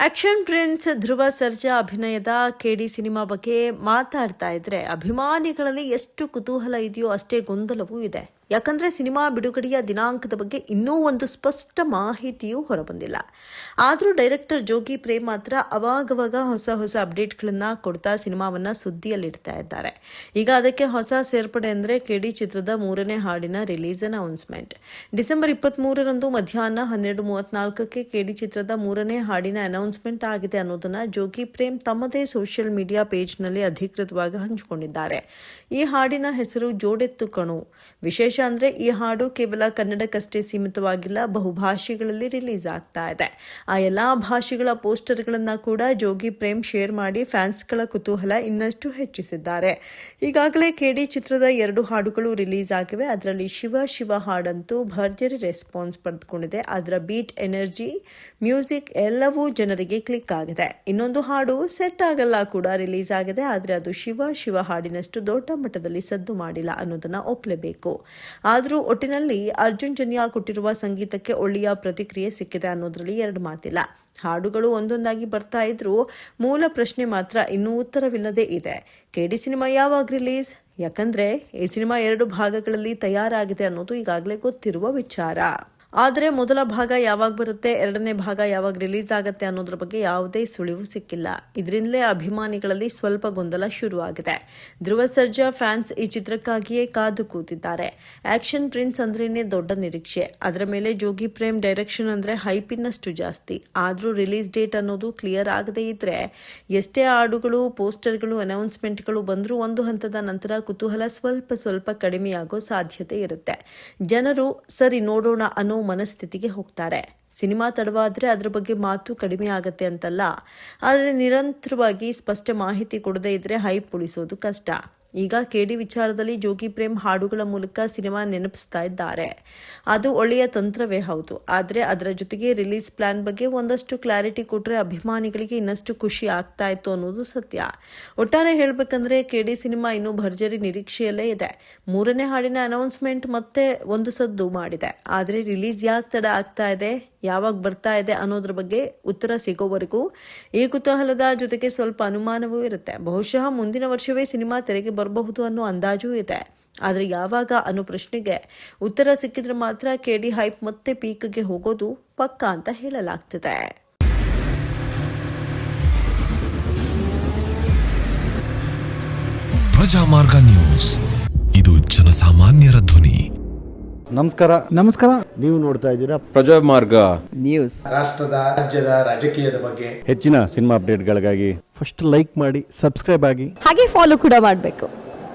Action prince Dhruva Sarja ಅಭಿನಯದ ಕೆಡಿ cinema ಬಗ್ಗೆ ಮಾತಾಡ್ತಾ ಇದ್ರೆ ಅಭಿಮಾನಿಗಳಲ್ಲಿ ಎಷ್ಟು ಕುತೂಹಲ ಇದೆಯೋ ಅಷ್ಟೇ ಗೊಂದಲವೂ ಇದೆ. ಯಾಕಂದ್ರೆ ಸಿನಿಮಾ ಬಿಡುಗಡೆಯ ದಿನಾಂಕದ ಬಗ್ಗೆ ಇನ್ನೂ ಒಂದು ಸ್ಪಷ್ಟ ಮಾಹಿತಿಯೂ ಹೊರಬಂದಿಲ್ಲ. ಆದರೂ ಡೈರೆಕ್ಟರ್ ಜೋಗಿ ಪ್ರೇಮ್ ಮಾತ್ರ ಅವಾಗವಾಗ ಹೊಸ ಅಪ್ಡೇಟ್ಗಳನ್ನ ಕೊಡ್ತಾ ಸಿನಿಮಾವನ್ನ ಸುದ್ದಿಯಲ್ಲಿಡ್ತಾ ಇದ್ದಾರೆ. ಈಗ ಅದಕ್ಕೆ ಹೊಸ ಸೇರ್ಪಡೆ ಅಂದ್ರೆ ಕೆಡಿ ಚಿತ್ರದ 3ನೇ ಹಾಡಿನ ರಿಲೀಸ್ ಅನೌನ್ಸ್ಮೆಂಟ್. ಡಿಸೆಂಬರ್ 23ರಂದು ಮಧ್ಯಾಹ್ನ 12:34ಕ್ಕೆ ಕೆಡಿ ಚಿತ್ರದ 3ನೇ ಹಾಡಿನ ಅನೌನ್ಸ್ಮೆಂಟ್ ಆಗಿದೆ ಅನ್ನೋದನ್ನ ಜೋಗಿ ಪ್ರೇಮ್ ತಮ್ಮದೇ ಸೋಷಿಯಲ್ ಮೀಡಿಯಾ ಪೇಜ್ನಲ್ಲಿ ಅಧಿಕೃತವಾಗಿ ಹಂಚಿಕೊಂಡಿದ್ದಾರೆ. ಈ ಹಾಡಿನ ಹೆಸರು ಜೋಡೆತ್ತು ಕಣು. ವಿಶೇಷ ಅಂದ್ರೆ ಈ ಹಾಡು ಕೇವಲ ಕನ್ನಡಕ್ಕಷ್ಟೇ ಸೀಮಿತವಾಗಿಲ್ಲ, ಬಹುಭಾಷೆಗಳಲ್ಲಿ ರಿಲೀಸ್ ಆಗ್ತಾ ಇದೆ. ಆ ಎಲ್ಲಾ ಭಾಷೆಗಳ ಪೋಸ್ಟರ್ಗಳನ್ನ ಕೂಡ ಜೋಗಿ ಪ್ರೇಮ್ ಶೇರ್ ಮಾಡಿ ಫ್ಯಾನ್ಸ್ಗಳ ಕುತೂಹಲ ಇನ್ನಷ್ಟು ಹೆಚ್ಚಿಸಿದ್ದಾರೆ. ಈಗಾಗಲೇ ಕೆಡಿ ಚಿತ್ರದ 2 ಹಾಡುಗಳು ರಿಲೀಸ್ ಆಗಿವೆ. ಅದರಲ್ಲಿ ಶಿವ ಶಿವ ಹಾಡಂತೂ ಭರ್ಜರಿ ರೆಸ್ಪಾನ್ಸ್ ಪಡೆದುಕೊಂಡಿದೆ. ಅದರ ಬೀಟ್, ಎನರ್ಜಿ, ಮ್ಯೂಸಿಕ್ ಎಲ್ಲವೂ ಜನರಿಗೆ ಕ್ಲಿಕ್ ಆಗಿದೆ. ಇನ್ನೊಂದು ಹಾಡು ಸೆಟ್ ಆಗಲ್ಲ ಕೂಡ ರಿಲೀಸ್ ಆಗಿದೆ. ಆದರೆ ಅದು ಶಿವ ಶಿವ ಹಾಡಿನಷ್ಟು ದೊಡ್ಡ ಮಟ್ಟದಲ್ಲಿ ಸದ್ದು ಮಾಡಿಲ್ಲ ಅನ್ನೋದನ್ನ ಒಪ್ಪಲೇಬೇಕು. ಆದರೂ ಒಟ್ಟಿನಲ್ಲಿ ಅರ್ಜುನ್ ಜನ್ಯಾ ಕೊಟ್ಟಿರುವ ಸಂಗೀತಕ್ಕೆ ಒಳ್ಳೆಯ ಪ್ರತಿಕ್ರಿಯೆ ಸಿಕ್ಕಿದೆ ಅನ್ನೋದ್ರಲ್ಲಿ 2 ಮಾತಿಲ್ಲ. ಹಾಡುಗಳು ಒಂದೊಂದಾಗಿ ಬರ್ತಾ ಇದ್ರೂ ಮೂಲ ಪ್ರಶ್ನೆ ಮಾತ್ರ ಇನ್ನೂ ಉತ್ತರವಿಲ್ಲದೆ ಇದೆ. ಕೆಡಿ ಸಿನಿಮಾ ಯಾವಾಗ ರಿಲೀಸ್? ಯಾಕಂದ್ರೆ ಈ ಸಿನಿಮಾ 2 ಭಾಗಗಳಲ್ಲಿ ತಯಾರಾಗಿದೆ ಅನ್ನೋದು ಈಗಾಗಲೇ ಗೊತ್ತಿರುವ ವಿಚಾರ. ಆದರೆ ಮೊದಲ ಭಾಗ ಯಾವಾಗ ಬರುತ್ತೆ, 2ನೇ ಭಾಗ ಯಾವಾಗ ರಿಲೀಸ್ ಆಗುತ್ತೆ ಅನ್ನೋದ್ರ ಬಗ್ಗೆ ಯಾವುದೇ ಸುಳಿವು ಸಿಕ್ಕಿಲ್ಲ. ಇದರಿಂದಲೇ ಅಭಿಮಾನಿಗಳಲ್ಲಿ ಸ್ವಲ್ಪ ಗೊಂದಲ ಶುರುವಾಗಿದೆ. ಧ್ರುವ ಸರ್ಜಾ ಫ್ಯಾನ್ಸ್ ಈ ಚಿತ್ರಕ್ಕಾಗಿಯೇ ಕಾದು ಕೂತಿದ್ದಾರೆ. ಆಕ್ಷನ್ ಪ್ರಿನ್ಸ್ ಅಂದ್ರೇನೆ ದೊಡ್ಡ ನಿರೀಕ್ಷೆ. ಅದರ ಮೇಲೆ ಜೋಗಿ ಪ್ರೇಮ್ ಡೈರೆಕ್ಷನ್ ಅಂದ್ರೆ ಹೈಪಿನಷ್ಟು ಜಾಸ್ತಿ. ಆದರೂ ರಿಲೀಸ್ ಡೇಟ್ ಅನ್ನೋದು ಕ್ಲಿಯರ್ ಆಗದೇ ಇದ್ರೆ ಎಷ್ಟೇ ಹಾಡುಗಳು, ಪೋಸ್ಟರ್ಗಳು, ಅನೌನ್ಸ್ಮೆಂಟ್ಗಳು ಬಂದರೂ ಒಂದು ಹಂತದ ನಂತರ ಕುತೂಹಲ ಸ್ವಲ್ಪ ಕಡಿಮೆಯಾಗೋ ಸಾಧ್ಯತೆ ಇರುತ್ತೆ. ಜನರು ಸರಿ ನೋಡೋಣ ಅನ್ನೋ ಮನಸ್ಥಿತಿಗೆ ಹೋಗ್ತಾರೆ. ಸಿನಿಮಾ ತಡವಾದ್ರೆ ಅದ್ರ ಬಗ್ಗೆ ಮಾತು ಕಡಿಮೆ ಆಗತ್ತೆ ಅಂತಲ್ಲ, ಆದರೆ ನಿರಂತರವಾಗಿ ಸ್ಪಷ್ಟ ಮಾಹಿತಿ ಕೊಡದೇ ಇದ್ರೆ ಹೈಪ್ ಉಳಿಸೋದು ಕಷ್ಟ. ಈಗ ಕೆಡಿ ವಿಚಾರದಲ್ಲಿ ಜೋಗಿ ಪ್ರೇಮ್ ಹಾಡುಗಳ ಮೂಲಕ ಸಿನಿಮಾ ನೆನಪಿಸ್ತಾ ಇದ್ದಾರೆ. ಅದು ಒಳ್ಳೆಯ ತಂತ್ರವೇ ಹೌದು. ಆದರೆ ಅದರ ಜೊತೆಗೆ ರಿಲೀಸ್ ಪ್ಲಾನ್ ಬಗ್ಗೆ ಒಂದಷ್ಟು ಕ್ಲಾರಿಟಿ ಕೊಟ್ಟರೆ ಅಭಿಮಾನಿಗಳಿಗೆ ಇನ್ನಷ್ಟು ಖುಷಿ ಆಗ್ತಾ ಇತ್ತು ಅನ್ನೋದು ಸತ್ಯ. ಒಟ್ಟಾರೆ ಹೇಳಬೇಕಂದ್ರೆ ಕೆಡಿ ಸಿನಿಮಾ ಇನ್ನೂ ಭರ್ಜರಿ ನಿರೀಕ್ಷೆಯಲ್ಲೇ ಇದೆ. 3ನೇ ಹಾಡಿನ ಅನೌನ್ಸ್ಮೆಂಟ್ ಮತ್ತೆ ಒಂದು ಸದ್ದು ಮಾಡಿದೆ. ಆದರೆ ರಿಲೀಸ್ ಯಾಕೆ ತಡ ಆಗ್ತಾ ಇದೆ, ಯಾವಾಗ ಬರ್ತಾ ಇದೆ ಅನ್ನೋದ್ರ ಬಗ್ಗೆ ಉತ್ತರ ಸಿಗೋವರೆಗೂ ಈ ಕುತೂಹಲದ ಜೊತೆಗೆ ಸ್ವಲ್ಪ ಅನುಮಾನವೂ ಇರುತ್ತೆ. ಬಹುಶಃ ಮುಂದಿನ ವರ್ಷವೇ ಸಿನಿಮಾ ತೆರೆಗೆ ಬರಬಹುದು ಅನ್ನೋ ಅಂದಾಜೂ ಇದೆ. ಆದರೆ ಯಾವಾಗ ಅನ್ನೋ ಪ್ರಶ್ನೆಗೆ ಉತ್ತರ ಸಿಕ್ಕಿದ್ರೆ ಮಾತ್ರ ಕೆಡಿ ಹೈಪ್ ಮತ್ತೆ ಪೀಕ್ಗೆ ಹೋಗೋದು ಪಕ್ಕಾ ಅಂತ ಹೇಳಲಾಗ್ತಿದೆ. ಪ್ರಜಾಮಾರ್ಗ ನ್ಯೂಸ್, ಇದು ಜನಸಾಮಾನ್ಯರ ಧ್ವನಿ. ನಮಸ್ಕಾರ. ನೀವು ನೋಡ್ತಾ ಇದ್ದೀರಾ ಪ್ರಜಾಮಾರ್ಗ ನ್ಯೂಸ್. ರಾಷ್ಟ್ರದ, ರಾಜ್ಯದ, ರಾಜಕೀಯದ ಬಗ್ಗೆ ಹೆಚ್ಚಿನ ಸಿನಿಮಾ ಅಪ್ಡೇಟ್ಗಳಿಗಾಗಿ ಫಸ್ಟ್ ಲೈಕ್ ಮಾಡಿ, ಸಬ್ಸ್ಕ್ರೈಬ್ ಆಗಿ, ಹಾಗೆ ಫಾಲೋ ಕೂಡ ಮಾಡಬೇಕು.